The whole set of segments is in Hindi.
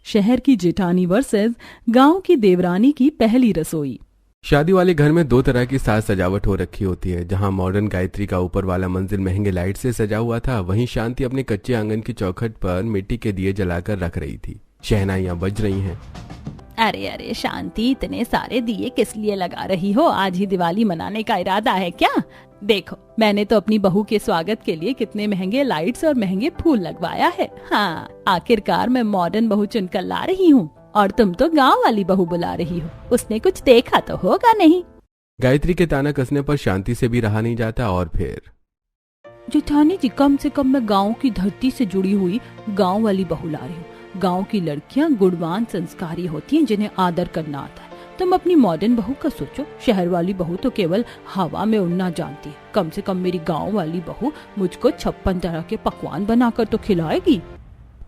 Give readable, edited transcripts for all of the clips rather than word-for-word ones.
शहर की जेठानी वर्सेस गांव की देवरानी की पहली रसोई। शादी वाले घर में दो तरह की साज सजावट हो रखी होती है। जहां मॉडर्न गायत्री का ऊपर वाला मंजिल महंगे लाइट से सजा हुआ था, वहीं शांति अपने कच्चे आंगन की चौखट पर मिट्टी के दिए जलाकर रख रही थी। शहनाइयां बज रही हैं। अरे अरे शांति, इतने सारे दिए किस लिए लगा रही हो? आज ही दिवाली मनाने का इरादा है क्या? देखो, मैंने तो अपनी बहू के स्वागत के लिए कितने महंगे लाइट्स और महंगे फूल लगवाया है। हाँ, आखिरकार मैं मॉडर्न बहू चुनकर ला रही हूँ और तुम तो गांव वाली बहू बुला रही हो। उसने कुछ देखा तो होगा नहीं। गायत्री के ताना कसने पर शांति से भी रहा नहीं जाता और फिर जेठानी जी, कम से कम मैं गांव की धरती से जुड़ी हुई गांव वाली बहू ला रही हूँ। गांव की लड़कियां गुणवान संस्कारी होती हैं, जिन्हें आदर करना आता है। तुम अपनी मॉडर्न बहू का सोचो। शहर वाली बहू तो केवल हवा में उड़ना जानती है। कम से कम मेरी गांव वाली बहू मुझको 56 तरह के पकवान बनाकर तो खिलाएगी।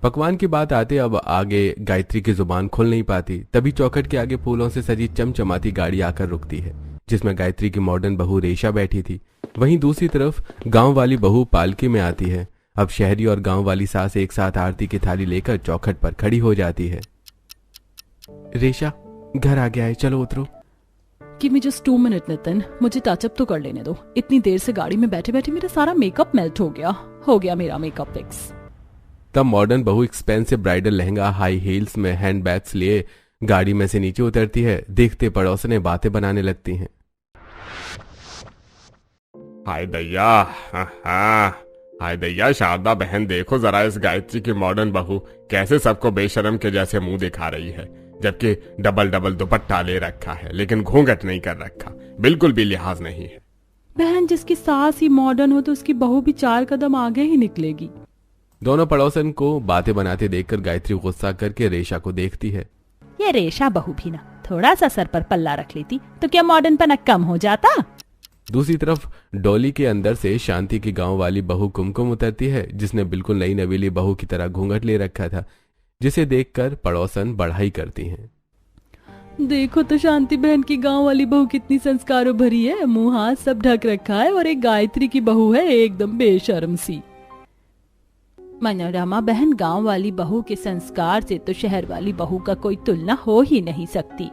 पकवान की बात आते अब आगे गायत्री की जुबान खुल नहीं पाती। तभी चौखट के आगे फूलों से सजी चमचमाती गाड़ी आकर रुकती है, जिसमें गायत्री की मॉडर्न बहू रेशा बैठी थी। वहीं दूसरी तरफ गांव वाली बहू पालकी में आती है। अब शहरी और गांव वाली सास एक साथ आरती की थाली लेकर चौखट पर खड़ी हो जाती है। रेशा, घर आ गया है, चलो उतरो। Give me just 2 minutes Nitin, मुझे टचअप तो कर लेने दो। इतनी देर से गाड़ी में बैठे बैठे मेरा सारा मेकअप मेल्ट हो गया मेरा मेकअप फिक्स। तब मॉडर्न बहू expensive bridal lehenga, high heels में हैंड बैग्स लिए गाड़ी में से नीचे उतरती है। देखते पड़ोसने बातें बनाने लगती हैं। हाय दैया, हाय दैया, शारदा बहन देखो जरा इस गायत्री की मॉडर्न बहू कैसे सबको बेशरम के जैसे मुंह दिखा रही है, जबकि डबल डबल दुपट्टा ले रखा है लेकिन घूंघट नहीं कर रखा, बिल्कुल भी लिहाज नहीं है। बहन, जिसकी सास ही मॉडर्न हो तो उसकी बहू भी 4 कदम आगे ही निकलेगी। दोनों पड़ोसन को बातें बनाते देखकर गायत्री गुस्सा करके रेशा को देखती है। ये रेशा बहू भी ना थोड़ा सा सर पर पल्ला रख लेती तो क्या मॉडर्न पना कम हो जाता? दूसरी तरफ डोली के अंदर से शांति की गांव वाली बहू कुमकुम उतरती है, जिसने बिल्कुल नई नवेली बहू की तरह घूंघट ले रखा था, जिसे देखकर पड़ोसन बढ़ाई करती हैं। देखो तो शांति बहन की गांव वाली बहू कितनी संस्कारों भरी है। मुंह हाथ सब ढक रखा है और एक गायत्री की बहू है एकदम बेशर्म सी। मनोरमा बहन, गांव वाली बहू के संस्कार से तो शहर वाली बहू का कोई तुलना हो ही नहीं सकती।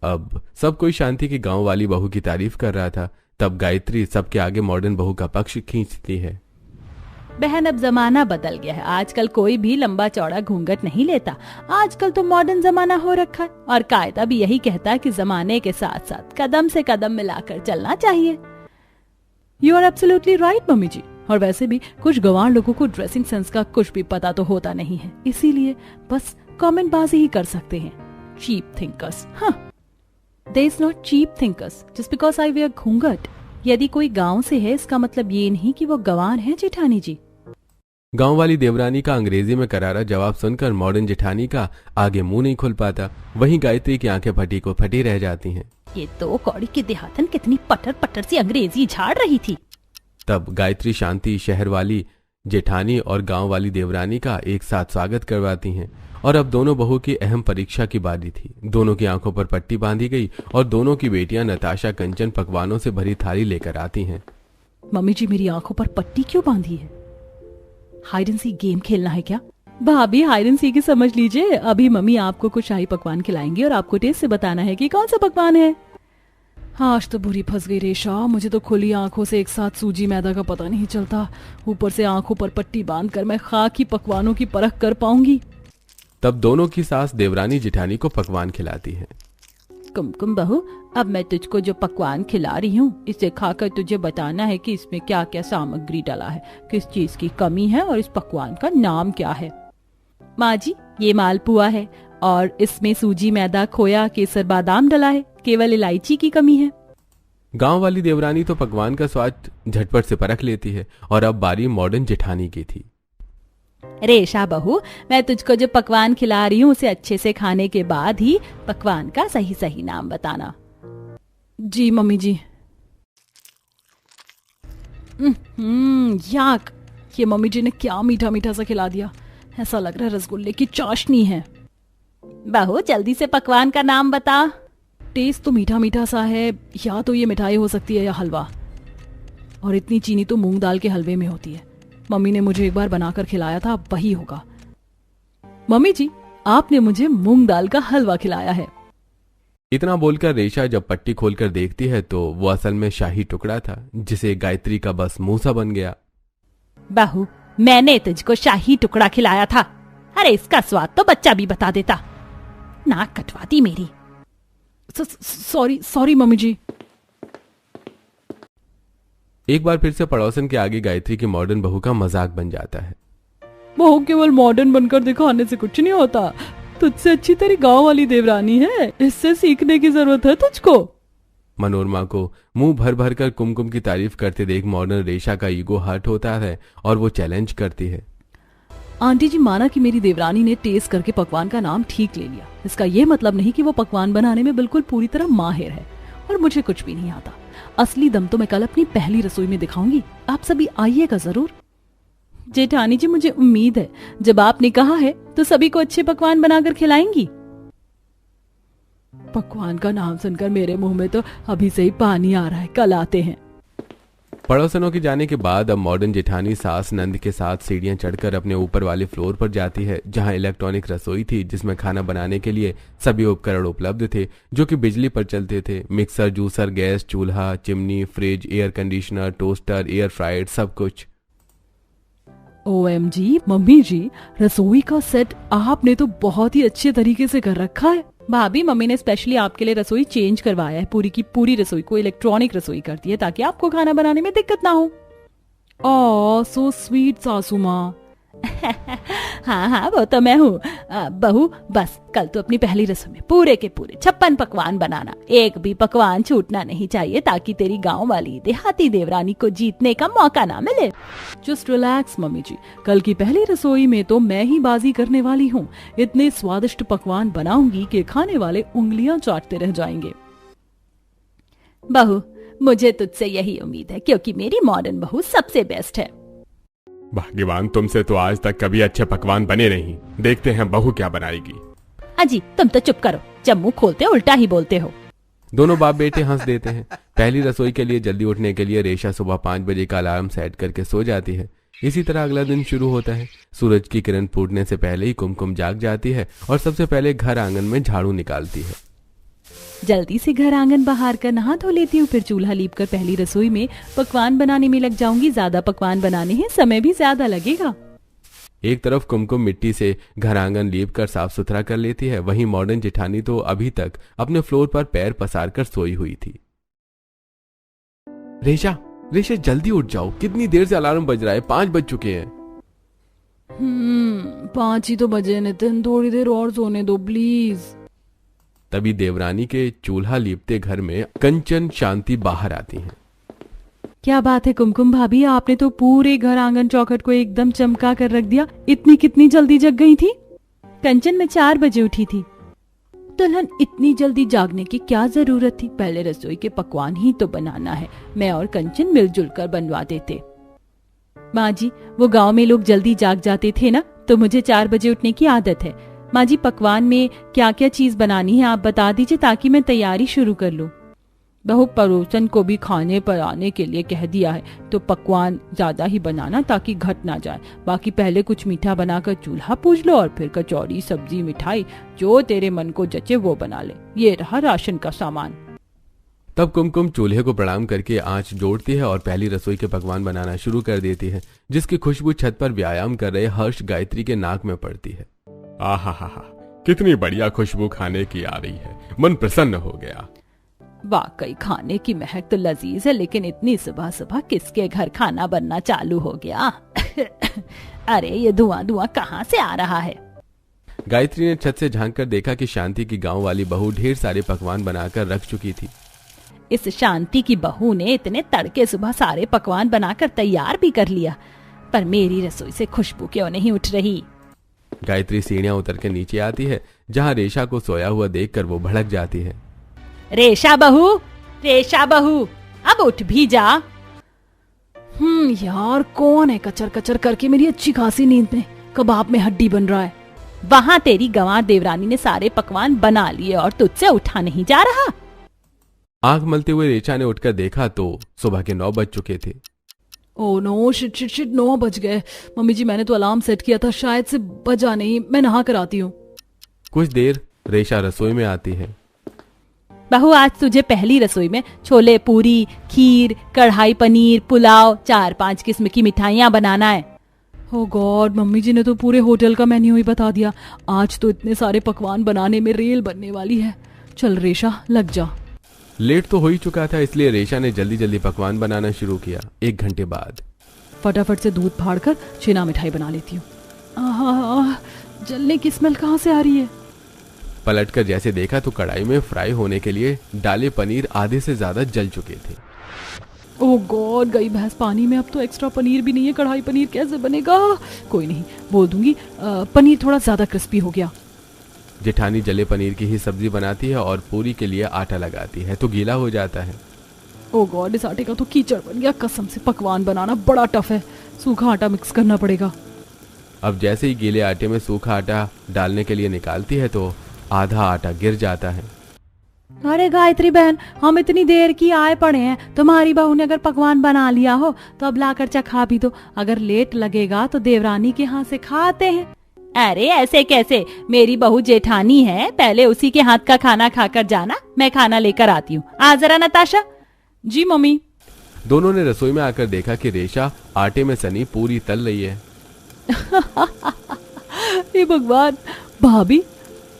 अब सब कोई शांति की गांव वाली बहू की तारीफ कर रहा था। तब गायत्री सबके आगे मॉडर्न बहू का पक्ष खींचती है। बहन, अब जमाना बदल गया है। आजकल कोई भी लंबा चौड़ा घूंघट नहीं लेता। आजकल तो मॉडर्न जमाना हो रखा है और कायदा भी यही कहता है कि जमाने के साथ साथ कदम से कदम मिलाकर चलना चाहिए। You are absolutely right mummy ji. और वैसे भी कुछ गंवार लोगों को ड्रेसिंग सेंस का कुछ भी पता तो होता नहीं है, इसीलिए बस कमेंट बाजी ही कर सकते हैं। Cheap thinkers. हाँ, There is not cheap thinkers just because I wear घूंघट। यदि कोई गांव से है इसका मतलब ये नहीं कि वो गंवार है जेठानी जी। गांव वाली देवरानी का अंग्रेजी में करारा जवाब सुनकर मॉडर्न जेठानी का आगे मुंह नहीं खुल पाता। वहीं गायत्री की आंखें फटी को फटी रह जाती हैं। ये तो कौड़ी की देहातन कितनी पटर पटर सी अंग्रेजी झाड़ रही थी। तब गायत्री शांति शहर वाली जेठानी और गांव वाली देवरानी का एक साथ स्वागत करवाती हैं। और अब दोनों बहू की अहम परीक्षा की बारी थी। दोनों की आंखों पर पट्टी बांधी गई और दोनों की बेटियां नताशा कंचन पकवानों से भरी थाली लेकर आती हैं। मम्मी जी, मेरी आंखों पर पट्टी क्यों बांधी है? हाइड एंड सीक गेम खेलना है क्या? भाभी, हाइड एंड सीक ही समझ लीजिए। अभी मम्मी आपको कुछ शाही पकवान खिलाएंगी और आपको टेस्ट से बताना है कि कौन सा पकवान है। आज तो बुरी फंस गई रेशा। मुझे तो खुली आंखों से एक साथ सूजी मैदा का पता नहीं चलता, ऊपर से आंखों पर पट्टी बांधकर मैं खाकी पकवानों की परख कर पाऊंगी। तब दोनों की सास देवरानी जेठानी को पकवान खिलाती है। कुमकुम बहू, अब मैं तुझको जो पकवान खिला रही हूँ इसे खाकर तुझे बताना है कि इसमें क्या क्या सामग्री डाला है, किस चीज की कमी है और इस पकवान का नाम क्या है। माँ जी, ये मालपुआ है और इसमें सूजी मैदा खोया केसर बादाम डला है, केवल इलायची की कमी है। गांव वाली देवरानी तो पकवान का स्वाद झटपट से परख लेती है और अब बारी मॉडर्न जेठानी की थी। रेशा बहू, मैं तुझको जो पकवान खिला रही हूँ उसे अच्छे से खाने के बाद ही पकवान का सही सही नाम बताना। जी मम्मी जी। याक, ये मम्मी जी ने क्या मीठा मीठा सा खिला दिया। ऐसा लग रहा है रसगुल्ले की चाशनी है। बहू, जल्दी से पकवान का नाम बता। टेस्ट तो मीठा मीठा सा है, या तो ये मिठाई हो सकती है या हलवा, और इतनी चीनी तो मूंग दाल के हलवे में होती है। मम्मी ने मुझे एक बार बनाकर खिलाया था, वही होगा। मम्मी जी, आपने मुझे मूंग दाल का हलवा खिलाया है। इतना बोलकर रेशा जब पट्टी खोलकर देखती है तो वो असल में शाही टुकड़ा था, जिसे गायत्री का बस मुंह सा बन गया। बहू, मैंने तुझको शाही टुकड़ा खिलाया था। अरे इसका स्वाद तो बच्चा भी बता देता। नाक कटवाती मेरी। सॉरी मम्मी जी। एक बार फिर से पड़ोसन के आगे गायत्री की मॉडर्न बहू का मजाक बन जाता है। बहू केवल मॉडर्न बनकर दिखाने से कुछ नहीं होता। तुझसे अच्छी तेरी गांव वाली देवरानी है, इससे सीखने की जरूरत है तुझको। मनोरमा को मुंह भर भर कर कुमकुम की तारीफ करते देख मॉडर्न रेशा का ईगो हर्ट होता है और वो चैलेंज करती है। आंटी जी, माना कि मेरी देवरानी ने टेस्ट करके पकवान का नाम ठीक ले लिया, इसका ये मतलब नहीं कि वो पकवान बनाने में बिल्कुल पूरी तरह माहिर है और मुझे कुछ भी नहीं आता। असली दम तो मैं कल अपनी पहली रसोई में दिखाऊंगी। आप सभी आइएगा जरूर। जेठानी जी, मुझे उम्मीद है जब आपने कहा है तो सभी को अच्छे पकवान बनाकर खिलाएंगी। पकवान का नाम सुनकर मेरे मुंह में तो अभी से ही पानी आ रहा है। कल आते हैं। पड़ोसनों के जाने के बाद अब मॉडर्न जेठानी सास नंद के साथ सीढ़ियां चढ़कर अपने ऊपर वाले फ्लोर पर जाती है, जहां इलेक्ट्रॉनिक रसोई थी, जिसमें खाना बनाने के लिए सभी उपकरण उपलब्ध थे जो कि बिजली पर चलते थे। मिक्सर, जूसर, गैस, चूल्हा, chimney, fridge, air conditioner, toaster, air fryer, सब कुछ। OMG मम्मी जी, रसोई का सेट आपने तो बहुत ही अच्छे तरीके से कर रखा है। भाभी, मम्मी ने स्पेशली आपके लिए रसोई चेंज करवाया है। पूरी की पूरी रसोई को इलेक्ट्रॉनिक रसोई कर दी है ताकि आपको खाना बनाने में दिक्कत ना हो। ओह सो स्वीट सासू माँ। हाँ, वो तो मैं हूँ। बहू, बस कल तो अपनी पहली रसोई में पूरे के पूरे 56 पकवान बनाना। एक भी पकवान छूटना नहीं चाहिए ताकि तेरी गांव वाली देहाती देवरानी को जीतने का मौका ना मिले। जस्ट रिलैक्स मम्मी जी, कल की पहली रसोई में तो मैं ही बाजी करने वाली हूँ। इतने स्वादिष्ट पकवान बनाऊंगी कि खाने वाले उंगलियां चाटते रह जाएंगे। बहू, मुझे तुझसे यही उम्मीद है क्योंकि मेरी मॉडर्न बहू सबसे बेस्ट है। भाग्यवान, तुमसे तो आज तक कभी अच्छे पकवान बने नहीं। देखते हैं बहू क्या बनाएगी। अजी, तुम तो चुप करो। जब मुंह खोलते हो उल्टा ही बोलते हो। दोनों बाप बेटे हंस देते हैं। पहली रसोई के लिए जल्दी उठने के लिए रेशा सुबह 5 बजे का अलार्म सेट करके सो जाती है। इसी तरह अगला दिन शुरू होता है। सूरज की किरण फूटने से पहले ही कुमकुम जाग जाती है और सबसे पहले घर आंगन में झाड़ू निकालती है। जल्दी से घर आंगन बहार कर नहा धो लेती हूँ, फिर चूल्हा लीप कर पहली रसोई में पकवान बनाने में लग जाऊंगी। ज्यादा पकवान बनाने हैं, समय भी ज्यादा लगेगा। एक तरफ कुमकुम मिट्टी से घर आंगन लीप कर साफ सुथरा कर लेती है, वहीं मॉडर्न जेठानी तो अभी तक अपने फ्लोर पर पैर पसार कर सोई हुई थी। रेशा, जल्दी उठ जाओ। कितनी देर से अलार्म बज रहा है? 5 बज चुके हैं। 5 ही तो बजे नितिन, थोड़ी देर और सोने दो प्लीज। तभी देवरानी के चूल्हा लीपते घर में कंचन शांति बाहर आती हैं। क्या बात है कुमकुम भाभी, आपने तो पूरे घर आंगन चौखट को एकदम चमका कर रख दिया। इतनी कितनी जल्दी जग गई थी? कंचन, मैं 4 बजे उठी थी। दुल्हन, इतनी जल्दी जागने की क्या जरूरत थी? पहले रसोई के पकवान ही तो बनाना है। मैं और कंचन मिलजुल कर बनवा देते। माँ जी, वो गांव में लोग जल्दी जाग जाते थे ना, तो मुझे 4 बजे उठने की आदत है। माँ जी, पकवान में क्या क्या चीज बनानी है आप बता दीजिए ताकि मैं तैयारी शुरू कर लूं। बहू, पड़ोसन को भी खाने पर आने के लिए कह दिया है तो पकवान ज्यादा ही बनाना ताकि घट ना जाए। बाकी पहले कुछ मीठा बनाकर चूल्हा पूज लो और फिर कचौड़ी, सब्जी, मिठाई जो तेरे मन को जचे वो बना ले। ये रहा राशन का सामान। तब कुमकुम चूल्हे को प्रणाम करके आंच जोड़ती है और पहली रसोई के पकवान बनाना शुरू कर देती है, जिसकी खुशबू छत पर व्यायाम कर रहे हर्ष गायत्री के नाक में पड़ती है। आहा, कितनी बढ़िया खुशबू खाने की आ रही है। मन प्रसन्न हो गया। वाकई खाने की महक तो लजीज है, लेकिन इतनी सुबह सुबह किसके घर खाना बनना चालू हो गया? अरे ये धुआं कहाँ से आ रहा है? गायत्री ने छत से झांक कर देखा कि शांति की गांव वाली बहू ढेर सारे पकवान बनाकर रख चुकी थी। इस शांति की बहू ने इतने तड़के सुबह सारे पकवान बनाकर तैयार भी कर लिया, पर मेरी रसोई से खुशबू क्यों नहीं उठ रही? गायत्री सीढ़ियां उतर के नीचे आती है, जहां रेशा को सोया हुआ देखकर वो भड़क जाती है। रेशा बहू, अब उठ भी जा। यार, कौन है कचर कचर करके मेरी अच्छी खासी नींद में कबाब में हड्डी बन रहा है? वहाँ तेरी गंवार देवरानी ने सारे पकवान बना लिए और तुझसे उठा नहीं जा रहा। आंख मलते हुए रेशा ने उठकर देखा तो सुबह के 9 बज चुके थे। ओह नो, शिट 9 बज गए। मम्मी जी, मैंने तो अलार्म सेट किया था, शायद से बजा नहीं। मैं नहा कर आती हूँ। कुछ देर रेशा रसोई में आती है। बहू, आज तुझे पहली रसोई में छोले पूरी, खीर, कढ़ाई पनीर, पुलाव, 4-5 किस्म की मिठाइयाँ बनाना है। ओह गॉड, मम्मी जी ने तो पूरे होटल का मेन्यू ही बता दिया। आज तो इतने सारे पकवान बनाने में रेल बनने वाली है। चल रेशा, लग जा। लेट तो हो ही चुका था, इसलिए रेशा ने जल्दी जल्दी पकवान बनाना शुरू किया। 1 घंटे बाद फटाफट से दूध फाड़कर छेना मिठाई बना लेती हूँ। जलने की स्मेल कहाँ से आ रही है? पलटकर जैसे देखा तो कढ़ाई में फ्राई होने के लिए डाले पनीर आधे से ज्यादा जल चुके थे। ओह गॉड, गई भैंस पानी में। अब तो एक्स्ट्रा पनीर भी नहीं है। कढ़ाई पनीर कैसे बनेगा? कोई नहीं, बोल दूंगी। पनीर थोड़ा ज्यादा क्रिस्पी हो गया। जेठानी जले पनीर की ही सब्जी बनाती है और पूरी के लिए आटा लगाती है तो गीला हो जाता है। ओह गॉड, इस आटे का तो कीचड़ बन गया। कसम से पकवान बनाना बड़ा टफ है। सूखा आटा मिक्स करना पड़ेगा। अब जैसे ही गीले आटे में सूखा आटा डालने के लिए निकालती है तो आधा आटा गिर जाता है। अरे गायत्री बहन, हम इतनी देर की आए पड़े हैं। तुम्हारी बहू ने अगर पकवान बना लिया हो तो अब लाकर चखा भी दो। अगर लेट लगेगा तो देवरानी के हाथ से खाते हैं। अरे ऐसे कैसे? मेरी बहू जेठानी है, पहले उसी के हाथ का खाना खाकर जाना। मैं खाना लेकर आती हूँ। आ जरा नताशा। जी मम्मी। दोनों ने रसोई में आकर देखा कि रेशा आटे में सनी पूरी तल रही है। हे भगवान, भाभी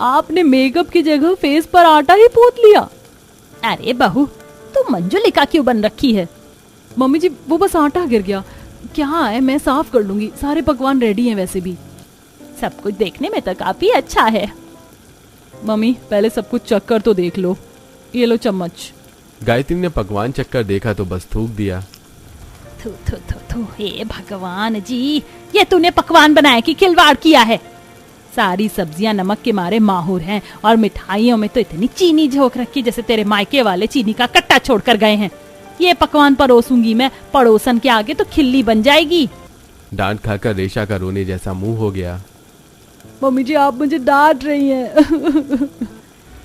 आपने मेकअप की जगह फेस पर आटा ही पोत लिया। अरे बहू, तू मंजुलिका क्यों बन रखी है? मम्मी जी, वो बस आटा गिर गया। क्या है, मैं साफ कर लूंगी। सारे पकवान रेडी हैं वैसे भी। सब कुछ देखने में तो काफी अच्छा है। मम्मी, पहले सब कुछ चख कर तो देख लो। ये लो चम्मच। गायत्री ने पकवान चक्कर देखा तो बस थूक दिया। थू थू थू थू, हे भगवान जी, ये तूने पकवान बनाया कि खिलवाड़ किया है? सारी सब्जियां नमक के मारे माहूर हैं और मिठाइयों में तो इतनी चीनी झोंक रखी जैसे तेरे मायके वाले चीनी का कट्टा छोड़कर गए हैं। ये पकवान परोसूंगी मैं पड़ोसन के आगे तो खिल्ली बन जाएगी। डांट खाकर रेशा का रोने जैसा मुंह हो गया। मम्मी जी, आप मुझे डांट रही हैं।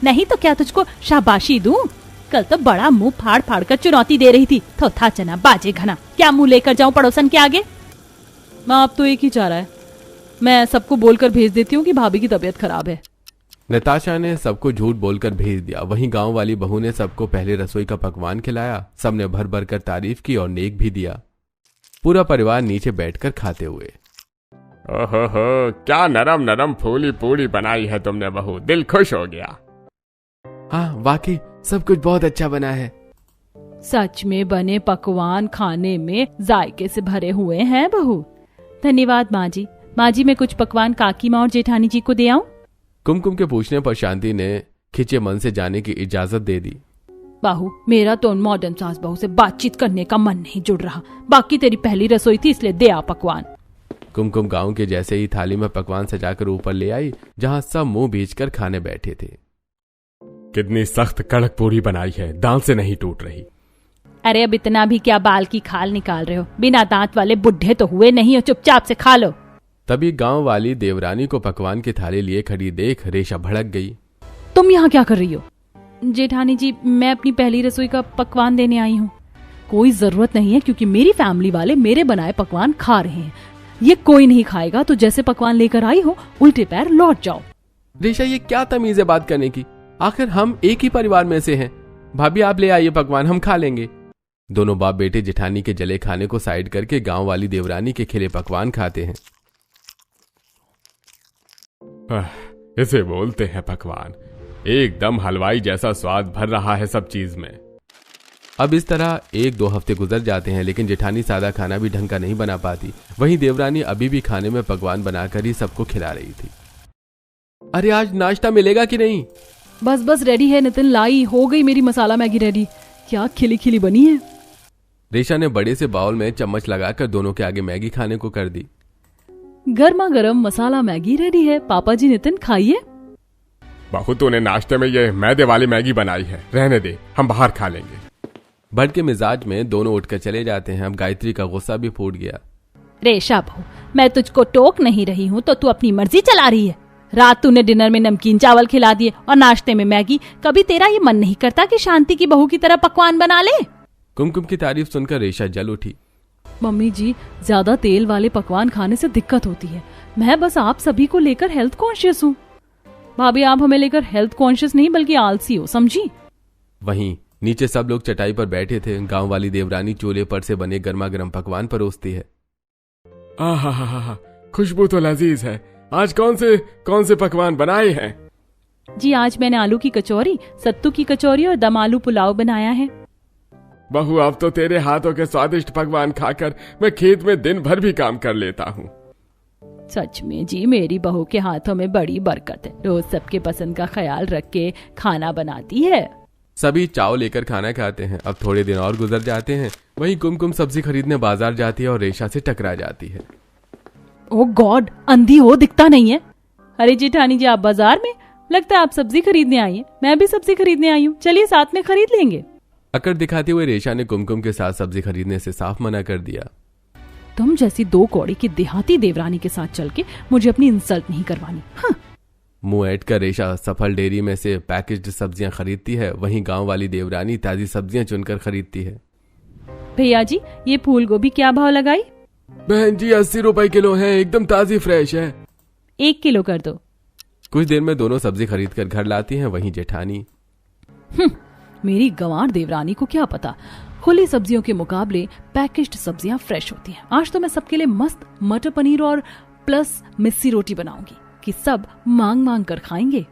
नहीं तो क्या तुझको शाबाशी दूं? कल तो बड़ा मुंह फाड़ फाड़ कर चुनौती दे रही थी। थोथा चना बाजे घना, क्या मुंह लेकर जाऊं पड़ोसन के आगे? माँ, अब तो एक ही चारा है। मैं सबको बोलकर भेज देती हूँ कि भाभी की तबीयत खराब है। नताशा ने सबको झूठ बोलकर भेज दिया। वहीं गांव वाली बहू ने सबको पहले रसोई का पकवान खिलाया। सबने भर भर कर तारीफ की और नेक भी दिया। पूरा परिवार नीचे बैठकर खाते हुए। ओहो, क्या नरम नरम फूली पूरी बनाई है तुमने बहू, दिल खुश हो गया। हाँ, वाकई सब कुछ बहुत अच्छा बना है। सच में बने पकवान खाने में जायके से भरे हुए हैं बहू। धन्यवाद माँ जी। माँ जी, मैं कुछ पकवान काकी माँ और जेठानी जी को दे आऊं? कुमकुम के पूछने पर शांति ने खिंचे मन से जाने की इजाजत दे दी। बहू, मेरा तो मॉडर्न सास बहू से बातचीत करने का मन नहीं जुड़ रहा। बाकी तेरी पहली रसोई थी इसलिए दे आ पकवान। कुमकुम गांव के जैसे ही थाली में पकवान सजाकर ऊपर ले आई, जहां सब मुंह बींचकर खाने बैठे थे। कितनी सख्त कड़क पूरी बनाई है, दांत से नहीं टूट रही। अरे अब इतना भी क्या बाल की खाल निकाल रहे हो? बिना दांत वाले बुढ़े तो हुए नहीं हो, चुपचाप से खा लो। तभी गांव वाली देवरानी को पकवान की थाली लिए खड़ी देख रेशा भड़क गई। तुम यहाँ क्या कर रही हो? जेठानी जी, मैं अपनी पहली रसोई का पकवान देने आई हूँ। कोई जरूरत नहीं है क्योंकि मेरी फैमिली वाले मेरे बनाए पकवान खा रहे हैं। ये कोई नहीं खाएगा तो जैसे पकवान लेकर आई हो उल्टे पैर लौट जाओ। रेशा, ये क्या तमीज है बात करने की? आखिर हम एक ही परिवार में से हैं। भाभी, आप ले आइए पकवान, हम खा लेंगे। दोनों बाप बेटे जेठानी के जले खाने को साइड करके गांव वाली देवरानी के खिले पकवान खाते हैं। इसे बोलते हैं पकवान। एकदम हलवाई जैसा स्वाद भर रहा है सब चीज में। अब इस तरह 1-2 हफ्ते गुजर जाते हैं, लेकिन जेठानी सादा खाना भी ढंग का नहीं बना पाती। वहीं देवरानी अभी भी खाने में पकवान बनाकर ही सबको खिला रही थी। अरे आज नाश्ता मिलेगा कि नहीं? बस बस रेडी है नितिन, लाई हो गई मेरी मसाला मैगी रेडी। क्या खिली खिली बनी है। रेशा ने बड़े से बाउल में चम्मच लगाकर दोनों के आगे मैगी खाने को कर दी। गर्मा गर्म मसाला मैगी रेडी है। पापा जी, नितिन खाइए। बहू, तूने नाश्ते में ये मैदे वाली मैगी बनाई है, रहने दे, हम बाहर खा लेंगे। भड़के के मिजाज में दोनों उठकर चले जाते हैं। अब गायत्री का गुस्सा भी फूट गया। रेशा बहू, मैं तुझको टोक नहीं रही हूँ तो तू अपनी मर्जी चला रही है। रात तूने डिनर में नमकीन चावल खिला दिए और नाश्ते में मैगी। कभी तेरा ये मन नहीं करता कि शांति की बहू की तरह पकवान बना ले? कुमकुम की तारीफ सुनकर रेशा जल उठी। मम्मी जी, ज्यादा तेल वाले पकवान खाने से दिक्कत होती है। मैं बस आप सभी को लेकर हेल्थ कॉन्शियस हूँ। भाभी आप हमें लेकर हेल्थ कॉन्शियस नहीं बल्कि आलसी हो, समझी? वहीं नीचे सब लोग चटाई पर बैठे थे। गांव वाली देवरानी चूल्हे पर से बने गर्मा गर्म पकवान परोसती है। आहा, खुशबू तो लजीज है। आज कौन से पकवान बनाए हैं? जी आज मैंने आलू की कचौरी, सत्तू की कचौरी और दम आलू पुलाव बनाया है। बहू अब तो तेरे हाथों के स्वादिष्ट पकवान खाकर मैं खेत में दिन भर भी काम कर लेता हूँ। सच में जी मेरी बहू के हाथों में बड़ी बरकत है, रोज सबके पसंद का ख्याल रख के खाना बनाती है। सभी चाव लेकर खाना खाते हैं। अब थोड़े दिन और गुजर जाते हैं। वहीं कुमकुम सब्जी खरीदने बाजार जाती है और रेशा से टकरा जाती है। ओह गॉड, अंधी हो दिखता नहीं है। अरे जेठानी जी आप बाजार में, लगता है आप सब्जी खरीदने आई हैं। मैं भी सब्जी खरीदने आई हूँ, चलिए साथ में खरीद लेंगे। अकड़ दिखाते हुए रेशा ने कुमकुम के साथ सब्जी खरीदने से साफ मना कर दिया। तुम जैसी 2 कौड़ी की देहाती देवरानी के साथ चल के मुझे अपनी इंसल्ट नहीं करवानी। हाँ। मुंह ऐट कर रेशा सफल डेयरी में से पैकेज्ड सब्जियां खरीदती है। वहीं गांव वाली देवरानी ताजी सब्जियां चुनकर खरीदती है। भैया जी ये फूल गोभी क्या भाव लगाई? बहन जी 80 रुपए किलो है, एकदम ताजी फ्रेश है। 1 किलो कर दो। कुछ देर में दोनों सब्जी खरीद कर घर लाती हैं। वहीं जेठानी, मेरी गंवार देवरानी को क्या पता खुली सब्जियों के मुकाबले पैकेज्ड सब्जियां फ्रेश होती हैं। आज तो मैं सबके लिए मस्त मटर पनीर और प्लस मिस्सी रोटी बनाऊंगी कि सब मांग मांग कर खाएंगे।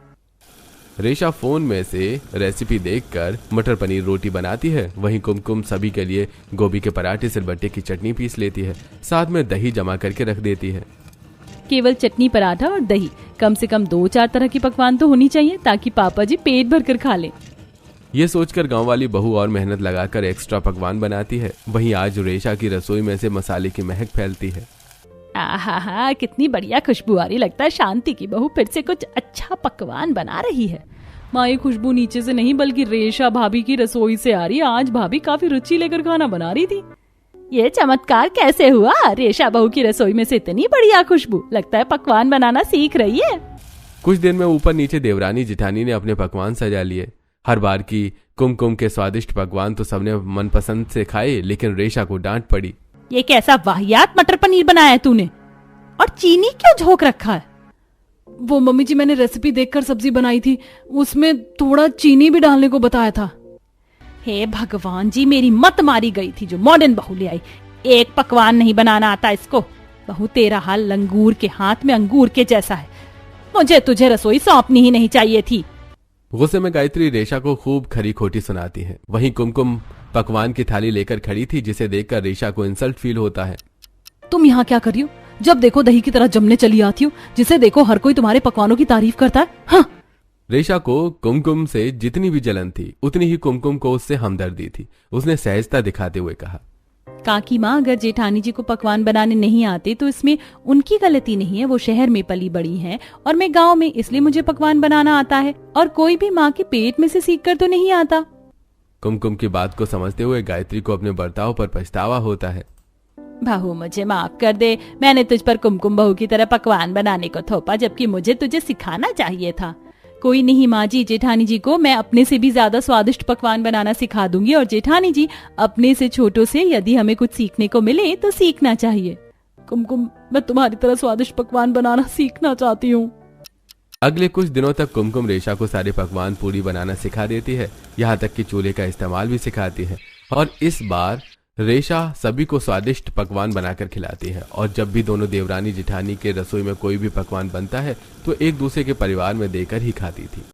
रेशा फोन में से रेसिपी देखकर मटर पनीर रोटी बनाती है। वहीं कुमकुम सभी के लिए गोभी के पराठे सिलबट्टे की चटनी पीस लेती है। साथ में दही जमा करके रख देती है। केवल चटनी, पराठा और दही, कम से कम 2-4 तरह की पकवान तो होनी चाहिए ताकि पापा जी पेट भर कर खा लें। ये सोचकर गांव वाली बहू और मेहनत लगाकर एक्स्ट्रा पकवान बनाती है। वहीं आज रेशा की रसोई में से मसाले की महक फैलती है। आहा कितनी बढ़िया खुशबू आ रही, लगता है शांति की बहू फिर से कुछ अच्छा पकवान बना रही है। माँ ये खुशबू नीचे से नहीं बल्कि रेशा भाभी की रसोई से आ रही है। आज भाभी काफी रुचि लेकर खाना बना रही थी। ये चमत्कार कैसे हुआ? रेशा बहू की रसोई में से इतनी बढ़िया खुशबू, लगता है पकवान बनाना सीख रही है। कुछ दिन में ऊपर नीचे देवरानी जिठानी ने अपने पकवान सजा लिए। हर बार की कुमकुम के स्वादिष्ट पकवान तो सबने मनपसंद से खाए, लेकिन रेशा को डांट पड़ी। ये कैसा वाहियात मटर पनीर बनाया है तूने, और चीनी क्यों झोंक रखा है? वो मम्मी जी मैंने रेसिपी देखकर सब्जी बनाई थी, उसमें थोड़ा चीनी भी डालने को बताया था। हे भगवान जी, मेरी मत मारी गई थी जो मॉडर्न बहू ले आई। एक पकवान नहीं बनाना आता इसको। बहू तेरा हाल लंगूर के हाथ में अंगूर के जैसा है। मुझे तुझे रसोई सौंपनी ही नहीं चाहिए थी। गुस्से में गायत्री रेशा को खूब खरी खोटी सुनाती है। वहीं कुमकुम पकवान की थाली लेकर खड़ी थी, जिसे देखकर रेशा को इंसल्ट फील होता है। तुम यहाँ क्या कर रही हो? जब देखो दही की तरह जमने चली आती हो, जिसे देखो हर कोई तुम्हारे पकवानों की तारीफ करता है। हाँ। रेशा को कुमकुम से जितनी भी जलन थी उतनी ही कुमकुम को उससे हमदर्दी थी। उसने सहजता दिखाते हुए कहा, काकी माँ अगर जेठानी जी को पकवान बनाने नहीं आते तो इसमें उनकी गलती नहीं है। वो शहर में पली बड़ी हैं और मैं गांव में, इसलिए मुझे पकवान बनाना आता है। और कोई भी माँ के पेट में से सीखकर तो नहीं आता। कुमकुम की बात को समझते हुए गायत्री को अपने बर्ताव पर पछतावा होता है। बहू मुझे माफ कर दे, मैंने तुझ पर कुमकुम बहू की तरह पकवान बनाने को थोपा, जबकि मुझे तुझे सिखाना चाहिए था। कोई नहीं माँ जी, जेठानी जी को मैं अपने से भी ज्यादा स्वादिष्ट पकवान बनाना सिखा दूंगी। और जेठानी जी अपने से छोटों से यदि हमें कुछ सीखने को मिले तो सीखना चाहिए। कुमकुम मैं तुम्हारी तरह स्वादिष्ट पकवान बनाना सीखना चाहती हूँ। अगले कुछ दिनों तक कुमकुम रेशा को सारे पकवान पूरी बनाना सिखा देती है, यहाँ तक कि चूल्हे का इस्तेमाल भी सिखाती है। और इस बार रेशा सभी को स्वादिष्ट पकवान बनाकर खिलाती है। और जब भी दोनों देवरानी जिठानी के रसोई में कोई भी पकवान बनता है तो एक दूसरे के परिवार में देकर ही खाती थी।